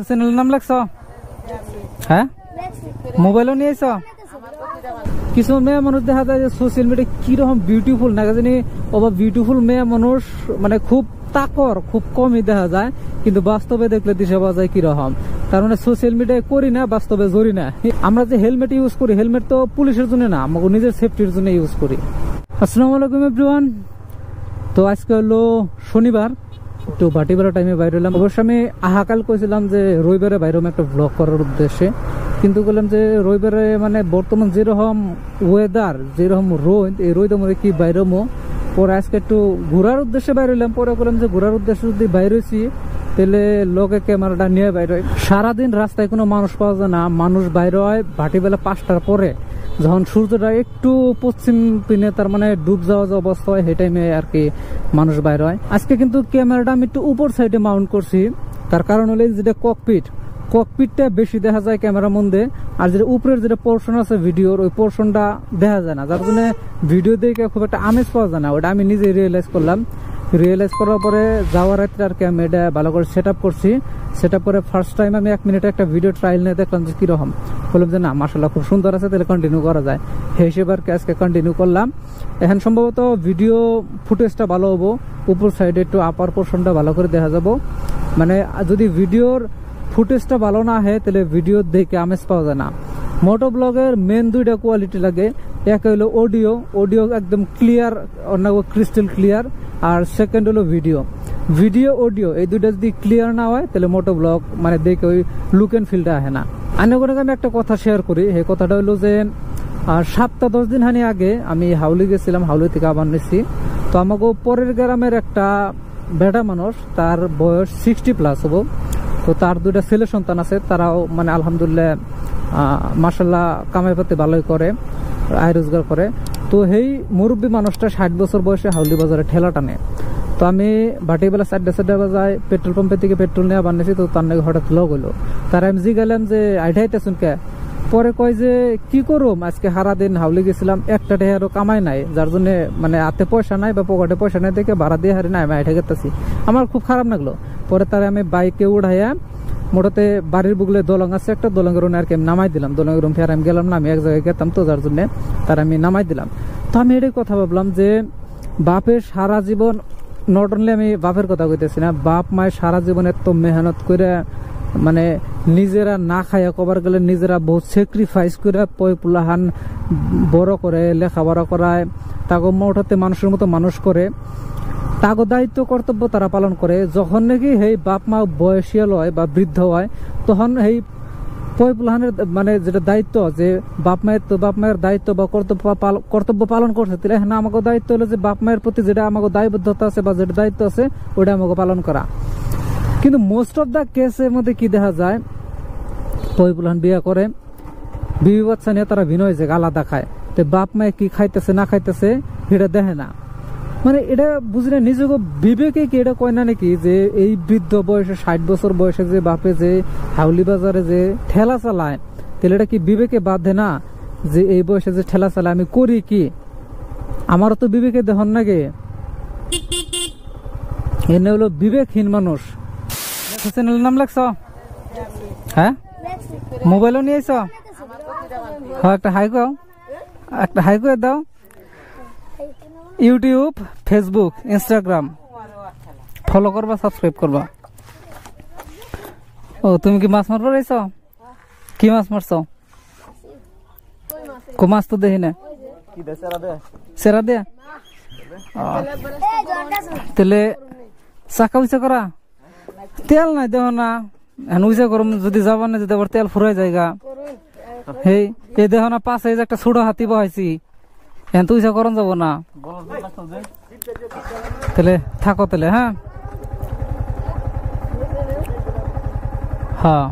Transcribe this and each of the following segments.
চ্যানেলের নাম লেখছ? হ্যাঁ, মোবাইলও নিয়ে আইছ? কিছু মেয়ে মানুষ দেখা যায় যে সোশ্যাল মিডিয়া কিরকম বিউটিফুল না জানি, অবা বিউটিফুল মেয়ে মানুষ মানে খুব তাকর, খুব কমই দেখা যায়, কিন্তু বাস্তবে দেখলে দিশা পাওয়া যায় কিরকম। তার মানে সোশ্যাল মিডিয়ায় করি না, বাস্তবে জড়ি না। আমরা যে হেলমেট ইউজ করি, হেলমেট তো পুলিশের জন্য না, আমাকে নিজের সেফটির জন্য ইউজ করি। আসসালামু আলাইকুম এভরিওয়ান। তো আজকে হলো শনিবার, একটু ভাটিবেলা টাইমে বাইরে হলাম। অবশ্য আমি আহাকাল কইছিলাম যে রবিবারে বাইরে একটা ব্লগ করার উদ্দেশ্যে, কিন্তু বললাম যে রবিবারে মানে বর্তমান যেরকম ওয়েদার, যেরকম রোদ, এই রোদের মধ্যে কি বাইরমো। পরে আজকে একটু ঘোরার উদ্দেশ্যে বাইরে হলাম। পরে বললাম যে ঘোরার উদ্দেশ্যে যদি বাইরে হয়েছি তাহলে লোকে ক্যামেরাটা নিয়ে বাইরে হয়। সারাদিন রাস্তায় কোনো মানুষ পাওয়া যায় না, মানুষ বাইরে হয় ভাটিবেলা 5টার পরে, যখন সূর্যটা একটু পশ্চিম পিনে তার মানে ডুব যাওয়া যে অবস্থা হয়, সেই টাইমে আর কি মানুষ বাইরে হয়। আজকে কিন্তু ক্যামেরাটা আমি একটু উপর সাইডে মাউন্ট করছি, তার কারণ হলো যেটা ককপিটটা বেশি দেখা যায় ক্যামেরার মধ্যে, আর যেটা উপরের যেটা পোর্শন আছে ভিডিওর, ওই পোর্শনটা দেখা যায় না, যার জন্য ভিডিও দেখে খুব একটা আমেজ পাওয়া যায় না। ওটা আমি নিজে রিয়েলাইজ করলাম। রিয়েলাইজ করার পরে যাওয়ার রাত্রে আর কি আমি এটা ভালো করে সেট আপ করছি। সেট আপ করে ফার্স্ট টাইম আমি 1 মিনিটে একটা ভিডিও ট্রায়াল নিয়ে দেখলাম যে কিরকম। বললাম যে না মাশাআল্লাহ খুব সুন্দর আছে, তাহলে কন্টিনিউ করা যায়। সেই হিসেবে আর কি আজকে কন্টিনিউ করলাম। এখন সম্ভবত ভিডিও ফুটেজটা ভালো হবো, উপর সাইডে একটু আপার পোর্শনটা ভালো করে দেখা যাবো। মানে যদি ভিডিওর ফুটেজটা ভালো না হয় তাহলে ভিডিও দেখে আমেজ পাওয়া যায় না। মোটো ব্লগের মেন 2টা কোয়ালিটি লাগে। এক হলো অডিও একদম ক্লিয়ার, অন্য ক্রিস্টাল ক্লিয়ার, আর সেকেন্ড হলো ভিডিও অডিও, এই 2টা যদি ক্লিয়ার না হয় তাহলে মোটো ব্লগ মানে দেখে ওই লুক এন্ড ফিলটা আসে না। আমি একটা কথা শেয়ার করি। এই কথাটা হলো যে 7-10 দিন হানি আগে আমি হাউলি গেছিলাম, হাউলি থেকে আবার নিচ্ছি। তো আমাকে পরের গ্রামের একটা বেটা মানুষ, তার বয়স 60+ হবো। তো তার 2টা ছেলে সন্তান আছে, তারাও মানে আলহামদুলিল্লাহ মাশাআল্লাহ কামাই পাতি ভালোই করে, আয় রোজগার করে। তো এই মুরব্বী মানুষটা 60 বছর বয়সে হাউলি বাজারে ঠেলা টানে। তো আমি ভাটিবেলা 4টা বাজায় পেট্রোল পাম্পের থেকে পেট্রোল নিয়ে বানিয়েছি। তো তার নাকি হঠাৎ লগ হইলো, তার আমি জিগাইলাম যে আইঠাইতেছুন কে? পরে কয় যে কি করুম, আজকে সারা দিন হাউলি গেছিলাম, একটা টেহারও কামাই নাই, যার জন্য মানে হাতে পয়সা নাই বা পকেটে পয়সা নাই দেখে ভাড়া দিয়ে হারি নাই, আমি আইঠা গেতেছি। আমার খুব খারাপ লাগলো। পরে তার আমি বাইকে উঠাইয়া মোটাতে বাড়ির বুগলে দলং আছে একটা, দলঙের রুমে আর কি আমি নামাই দিলাম। দলঙের রুম ফের আমি গেলাম না, আমি এক জায়গায় গেতাম, তো যার জন্য তার আমি নামাই দিলাম। তো আমি এটাই কথা ভাবলাম যে বাপের সারা জীবন, নট অনলি আমি বাপের কথা কইতেছি না, বাপ মায়ের সারা জীবন এত মেহনত করে মানে নিজেরা না খাইয়া কবার গেলে নিজেরা বহুত স্যাক্রিফাইস করে পয়পুলাহান বড় করে, লেখাপড়া করায়, তাকে মোটাতে মানুষের মতো মানুষ করে, তাগো দায়িত্ব কর্তব্য তারা পালন করে। যখন নাকি এই বাপ মা বয়সিয়াল হয় বা বৃদ্ধ হয়, তখন এই পয়পুলাহানের মানে যেটা দায়িত্ব, যে বাপ মায়ের দায়িত্ব বা কর্তব্য পালন করছে, তাহলে হ্যাঁ আমাকে দায়িত্ব হলো যে বাপ মায়ের প্রতি যেটা আমাকে দায়বদ্ধতা আছে বা যেটা দায়িত্ব আছে ওটা আমাকে পালন করা। কিন্তু মোস্ট অফ দ্য কেসের মধ্যে কি দেখা যায়, পয়পুলাহান বিয়ে করে, বিবি বাচ্চা নিয়ে তারা ভিন্ন হয়েছে, আলাদা খায়। তো বাপ মায়ে কি খাইতেছে না খাইতেছে এটা দেখে না। মানে এটা বুঝি না, নিজেকে বিবেকে কি এটা কয় না নাকি যে এই বৃদ্ধ বয়সে 60 বছর বয়সে যে বাপে যে হাউলি বাজারে যে ঠেলা চালায়, তাহলে এটা কি বিবেকে বাধে না যে এই বয়সে যে ঠেলা চালায় আমি করি কি? আমারও তো বিবেকে দেখুন নাকি, এনে হলো বিবেকহীন মানুষ। চ্যানেলের নাম লেখছ? হ্যাঁ, মোবাইলও নিয়ে আইছ? হ্যাঁ, একটা হাই কো দাও। ইউটিউব, ফেসবুক, ইনস্টাগ্রাম ফলো করবা, সাবস্ক্রাইব করবা। ও তুমি কি মাছ মারবার আইছ? কি মাছ মারছ? কো মাছ তো দেখি না, সেরা দে। তেলে চাকা উইচা করা, তেল নাই দেহ না, উইচা করম যদি যাবা না, যদি আবার তেল ফুরাই জায়গা। এই দেহ না পাশে একটা ছোট হাতি বহাইছি, এখন তো উইচা করন যাব না, তাহলে থাকো তাহলে। হ্যাঁ হ্যাঁ,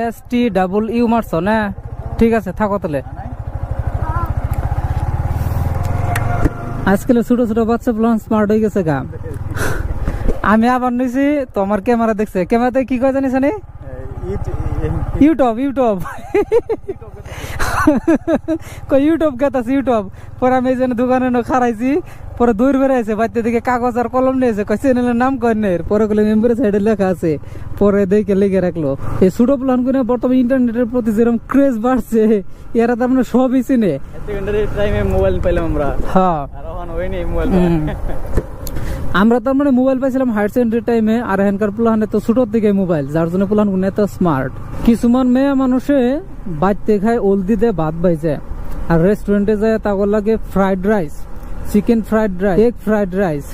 ISTEU মারছ না? ঠিক আছে, থাকো তাহলে। আজকাল ছোট ছোট বাচ্চা প্লান স্মার্ট হয়ে গেছে গা। আমি আবার নিছি, তো আমার ক্যামেরা দেখছে, ক্যামেরাতে কি কয় জানিস? ইউটিউব ইউটিউব গেতাছি ইউটিউব। পরে আমি এই জন্য দোকানে খারাইছি, পরে দূর বেড়াইছে বাড়িতে দিকে কাগজ আর কলম নিয়েছে, চ্যানেলের নাম কয়ের, পরে বলে মেম্বারের সাইডে লেখা আছে, পরে দেখে লিখে রাখলো। এই ছোট প্ল্যান করে বর্তমানে ইন্টারনেটের প্রতি যেরকম ক্রেজ বাড়ছে, এরা তার মানে সবই চিনে। মোবাইল পাইলাম আমরা, হ্যাঁ আমরা তার মানে মোবাইল পাইছিলাম হায়ার সেকেন্ডারি টাইমে, আর এখানকার প্লানে তো ছোটোর দিকে মোবাইল, যার জন্য প্লান গুলো এত স্মার্ট। কিছুমান মেয়ে মানুষে বাড়তে খায় ওলদি দিয়ে ভাত বাইছে, আর রেস্টুরেন্টে যায় তাগর লাগে fried rice, chicken fried rice, egg fried rice.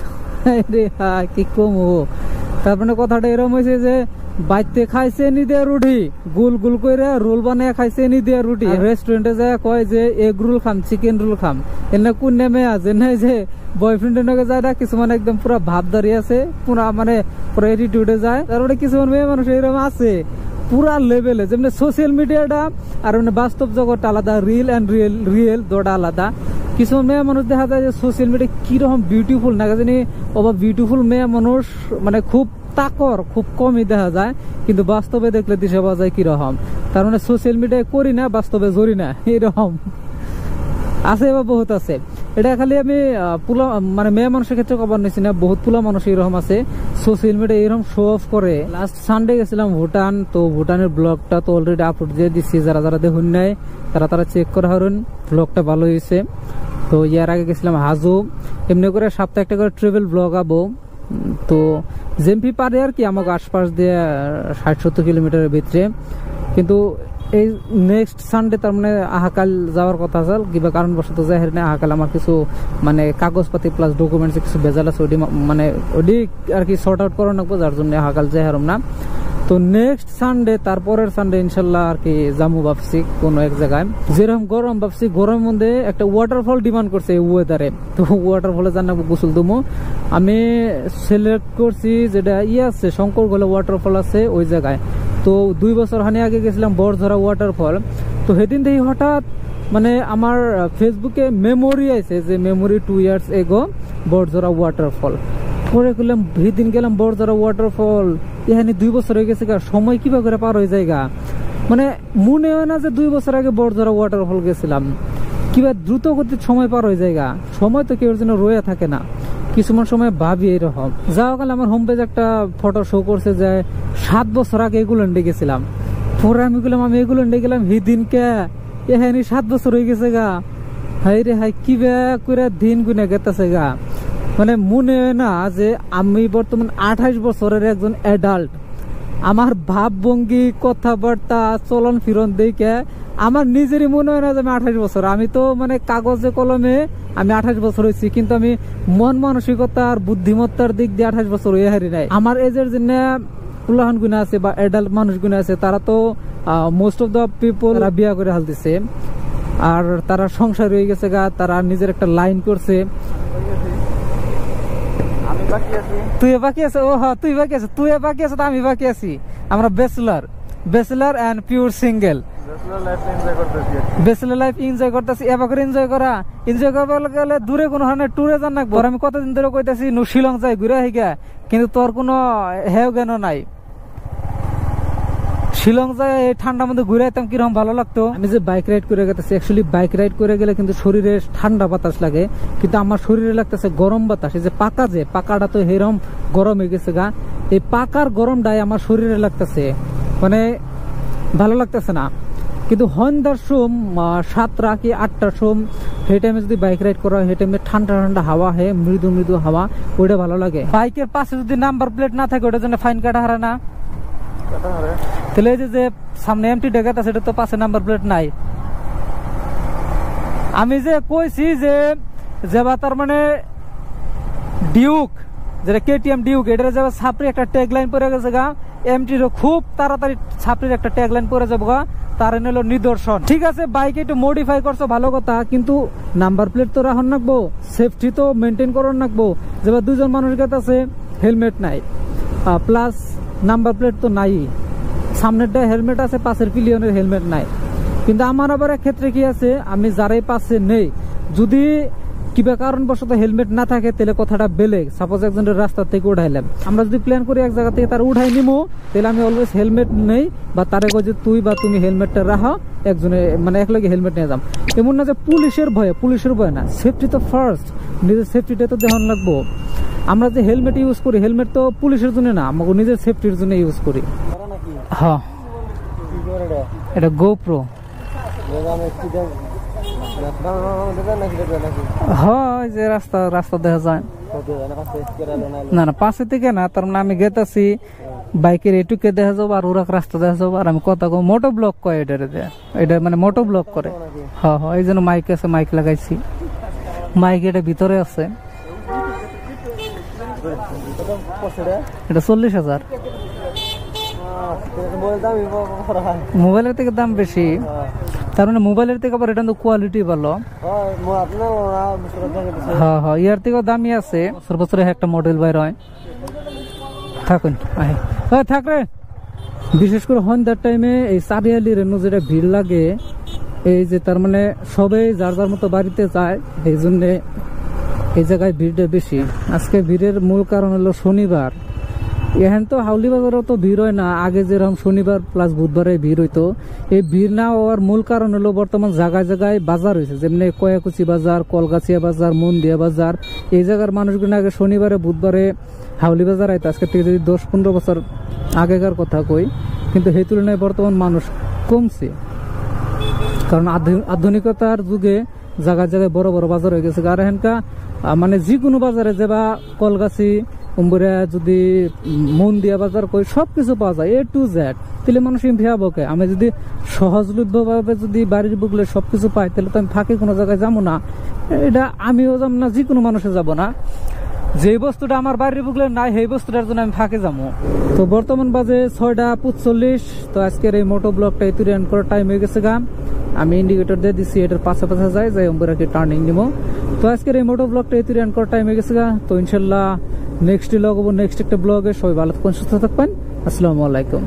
কি কম ও, তার মানে কথাটা এরকম হয়েছে যে বাইতে খাইছে নি দিয়ে রুটি, গোল গোল করে রোল বানিয়ে খাইছে নি দিয়ে রুটি। রেস্টুরেন্টে যায় কয় যে এগ রোল খাম, চিকেন রোল খাম। এনে কোন নেমে আছে নাই যে বয়ফ্রেন্ডের নাকি যায় না, কিছুমান একদম পুরা ভাব দাঁড়িয়ে আছে, পুরা মানে পুরো এটিটিউডে যায়। তারপরে কিছুমান মেয়ে মানুষ এরকম আছে পুরা লেভেলে, যেমনি সোশ্যাল মিডিয়াটা আর মানে বাস্তব জগৎটা আলাদা, রিল অ্যান্ড রিয়েল দুটা আলাদা। কিছু মেয়ে মানুষ দেখা যায় যে সোশ্যাল মিডিয়া কিরকম বিউটিফুল না জানি, অবা বিউটিফুল মেয়ে মানুষ মানে খুব তাকর, খুব কমই দেখা যায়, কিন্তু বাস্তবে দেখলে দিশে পাওয়া যায় কিরকম। তার মানে সোশ্যাল মিডিয়ায় করি না, বাস্তবে জড়ি না, এরকম আছে বা বহুত আছে। এটা খালি আমি মানে মেয়ে মানুষের ক্ষেত্রে খবর নিচ্ছি না, বহুত পুলা মানুষ এরকম আছে সোশ্যাল মিডিয়া এরকম শো অফ করে। লাস্ট সানডে গেছিলাম ভুটান, তো ভুটানের ব্লগটা তো অলরেডি আপলোড দিয়ে দিচ্ছি, যারা যারা দেখুন নাই তারা চেক করা হারুন, ব্লগটা ভালো হয়েছে। তো ইয়ার আগে গেছিলাম হাজো, এমনি করে সপ্তাহে একটা করে ট্রাভেল ব্লগ আবো। তো জেমপি পারে আর কি আমাকে আশপাশ দিয়ে 60-70 কিলোমিটারের ভিতরে, কিন্তু এই নেক্সট সানডে তার মানে আহাকাল যাওয়ার কথা আছে, কিংবা কারণবশত যাই না আহাকাল আমার কিছু মানে কাগজপাতি প্লাস ডকুমেন্টস কিছু বেজাল আছে, ওটি মানে ওটি আর কি সর্ট আউট করা রাখবো, যার জন্য আহাকাল যাই হারম না। তো নেক্সট সানডে তারপরের সানডে ইনশাল্লাহ আর কি জামু ভাবছি কোনো এক জায়গায়। যেরকম গরম ভাবছি, গরমের মধ্যে একটা ওয়াটারফল ডিমান্ড করছে এই ওয়েদারে, তো ওয়াটারফলে জানাবো গোসল দুমো। আমি সিলেক্ট করছি যেটা আছে শঙ্কর গলে ওয়াটারফল আছে ওই জায়গায়। তো 2 বছর হানি আগে গেছিলাম বড়ঝরা ওয়াটারফল। তো সেদিন দেখি হঠাৎ মানে আমার ফেসবুকে মেমোরি আছে যে মেমোরি 2 ইয়ার্স এগো বড়ঝরা ওয়াটারফল। পরে গেলাম সেদিন গেলাম বড়ঝরা ওয়াটারফল, এখানে 2 বছর হয়ে গেছে, সময় কিভাবে করে পার হয়ে যায়, মানে মনে হয় না যে 2 বছর আগে বড়ঝরা ওয়াটারফল গেছিলাম। কিবা দ্রুত গতির সময় পার হয়ে যায়, সময় তো কেউ জন্য রয়ে থাকে না, কিছুমান সময় ভাবি এরকম। যাওয়া কালে আমার হোম পেজ একটা ফটো শো করছে যে 7 বছর আগে এগুলোন্ডে গেছিলাম। পরে আমি গেলাম, আমি এগুলোন্ডে গেলাম সেদিনকে, এখানে 7 বছর হয়ে গেছে হাই রে হাই, কিবা করে দিন গুনে গেতেছে মানে মনে হয় না যে আমি বর্তমান 28 বছরের একজন অ্যাডাল্ট। আমার ভাবভঙ্গি, কথাবার্তা, চলন ফিরন দেখে আমার নিজেরই মনে হয় না যে আমি 28 বছর। আমি তো মানে কাগজে কলমে আমি 28 বছর হয়েছি, কিন্তু আমি মন মানসিকতা আর বুদ্ধিমত্তার দিক দিয়ে 28 বছর হয়ে হারি নাই। আমার এজের জন্য পুলাহান গুণা আছে বা অ্যাডাল্ট মানুষ গুণা আছে, তারা তো মোস্ট অফ দ্য পিপল বিয়া করে হালতেছে, আর তারা সংসার হয়ে গেছে তারা নিজের একটা লাইন করছে। তুই বাকি আছে, ও হ্যাঁ তুই বাকি আছে, তুই বাকি আছে, আমি বাকি আছি। আমরা bachelor and pure single, bachelor life enjoy করতেছি। এবার করে এনজয় করবার গেলে দূরে কোনো ধরনের ট্যুরে যান রাখবো। আমি কতদিন ধরে কইতাছি শিলং যাই ঘুরে আহিগা, কিন্তু তোর কোনো হেও জ্ঞান নাই। শিলং যায় এই ঠান্ডার মধ্যে ঘুরে আইতাম কিরকম ভালো লাগতো। আমি যে বাইক রাইড করে গেতেছি, অ্যাকচুয়ালি বাইক রাইড করে গেলে কিন্তু শরীরে ঠান্ডা বাতাস লাগে, কিন্তু আমার শরীরে লাগতেছে গরম বাতাস। এই যে পাকাটা তো এরকম গরম হয়ে গেছে এই পাকার গরমটাই আমার শরীরে লাগতেছে, মানে ভালো লাগতেছে না। কিন্তু সন্ধ্যার সোম 7টা কি 8টার সোম সেই টাইমে যদি বাইক রাইড করা হয়, সেই টাইমে ঠান্ডা ঠান্ডা হাওয়া হয়, মৃদু মৃদু হাওয়া, ওইটা ভালো লাগে। বাইকের পাশে যদি নাম্বার প্লেট না থাকে ওটার জন্য ফাইন কাটা হারে না, তাহলে এই যে সামনে এমটি ডেকাত আছে, এটা তো পাশে নাম্বার প্লেট নাই। আমি যে কইছি যে তার মানে ডিউক, যেটা কেটিএম ডিউক, এটা যাবে ছাপড়ি একটা ট্যাগ লাইন পরে গেছে এমটির খুব তাড়াতাড়ি ছাপড়ির একটা ট্যাগ লাইন পরে যাবো তার হলো নিদর্শন। ঠিক আছে, বাইক একটু মডিফাই করছো ভালো কথা, কিন্তু নাম্বার প্লেট তো রাখুন রাখবো, সেফটি তো মেনটেন করুন রাখবো। যেবার 2 জন মানুষ কাছে আছে হেলমেট নাই, প্লাস নাম্বার প্লেট তো নাই, সামনেরটা হেলমেট আছে, পাশের পিলিয়নের হেলমেট নাই। কিন্তু আমার আবার এক ক্ষেত্রে কি আছে, আমি যারাই পাশে নেই, যদি কিবা কারণবশত হেলমেট না থাকে তাহলে কথাটা বেলেগ। সাপোজ একজনের রাস্তা থেকে উঠাইলাম, আমরা যদি প্ল্যান করি এক জায়গা থেকে তার উঠাই নিবো, তাহলে আমি অলওয়েজ হেলমেট নেই বা তারে কই যে তুই বা তুমি হেলমেটটা রাখা, একজনে মানে একলগে হেলমেট নিয়ে যাম। এমন না যে পুলিশের ভয় না, সেফটি তো ফার্স্ট, নিজের সেফটিটা তো দেখান লাগবো। আমরা যে হেলমেট ইউজ করি, হেলমেট তো পুলিশের জন্য না, আমাকে নিজের সেফটির জন্য ইউজ করি। হ্যাঁ, এটা গোপ্রো। হয় যে রাস্তা দেখা যায় না পাশে থেকে না, তার মানে আমি গেতাছি বাইকের এটুকে দেখা যাবো আর ওরা রাস্তা দেখা যাবো, আর আমি কথা কম মোটো ব্লক করে এটা মানে মোটো ব্লক করে। হ্যাঁ হ্যাঁ, এই জন্য মাইক আছে, মাইক লাগাইছি, মাইক এটা ভিতরে আছে। এটা 40,000। মোবাইলের থেকে দাম বেশি, তার মানে মোবাইলের থেকে আবার এটা কোয়ালিটি ভালো। হ্যাঁ হ্যাঁ, ইয়ার থেকেও দামি আছে, বছরে একটা মডেল বাইর হয়। থাকুন থাক রে। বিশেষ করে সন্ধ্যার টাইমে এই চারিয়ালির যেটা ভিড় লাগে, এই যে তার মানে সবাই যার যার মতো বাড়িতে যায়, এই জন্যে এই জায়গায় ভিড়টা বেশি। আজকে ভিড়ের মূল কারণ হলো শনিবার। এখন তো হাউলি বাজারও তো ভিড় হয় না, আগে যেরকম শনিবার প্লাস বুধবারে ভিড় হইতো। এই ভিড় না হওয়ার মূল কারণ হলো বর্তমান জায়গায় জায়গায় বাজার হয়েছে, যেমনি কয়াকুচি বাজার, কলগাছিয়া বাজার, মন্দিয়া বাজার। এই জায়গার মানুষগুলো আগে শনিবারে বুধবারে হাউলি বাজার আইতো। আজকে থেকে যদি 10-15 বছর আগেকার কথা কই, কিন্তু সেই তুলনায় বর্তমান মানুষ কমছে, কারণ আধুনিকতার যুগে জায়গায় জায়গায় বড় বড় বাজার হয়ে গেছে। আর এখানকার মানে যে কোনো বাজারে যাবা, কলগাছি উম্বুরা যদি মন দিয়া বাজার কই সবকিছু পাওয়া যায়, A to Z। তাহলে মানুষ ভাবকে আমি যদি সহজলভ্য ভাবে যদি বাড়ির বুকলে সবকিছু পাই, তাহলে তো আমি ফাঁকে কোনো জায়গায় যাবো না। এটা আমিও যাব না, যে কোনো মানুষে যাব না। যে বস্তুটা আমার বাড়ির বুকলে নাই, সেই বস্তুটার জন্য আমি ফাঁকে যাবো। তো বর্তমান বাজে 6:45। তো আজকের এই মোটো ব্লগটা এই তুলে করার টাইম হয়ে গেছে গা। আমি ইন্ডিকেটর দিয়ে দিচ্ছি, এটার পাশে পাশে যাই উম্বুরা কি টার্নিং নিব। তো আজকের এই মোটো ব্লগটা এই তুলে করার টাইম হয়ে গেছে গা। তো ইনশাল্লাহ নেক্সট ব্লগ হবো, নেক্সট একটা ব্লগে। সবাই ভালো থাকবেন, সুস্থ থাকবেন। আসসালামু আলাইকুম।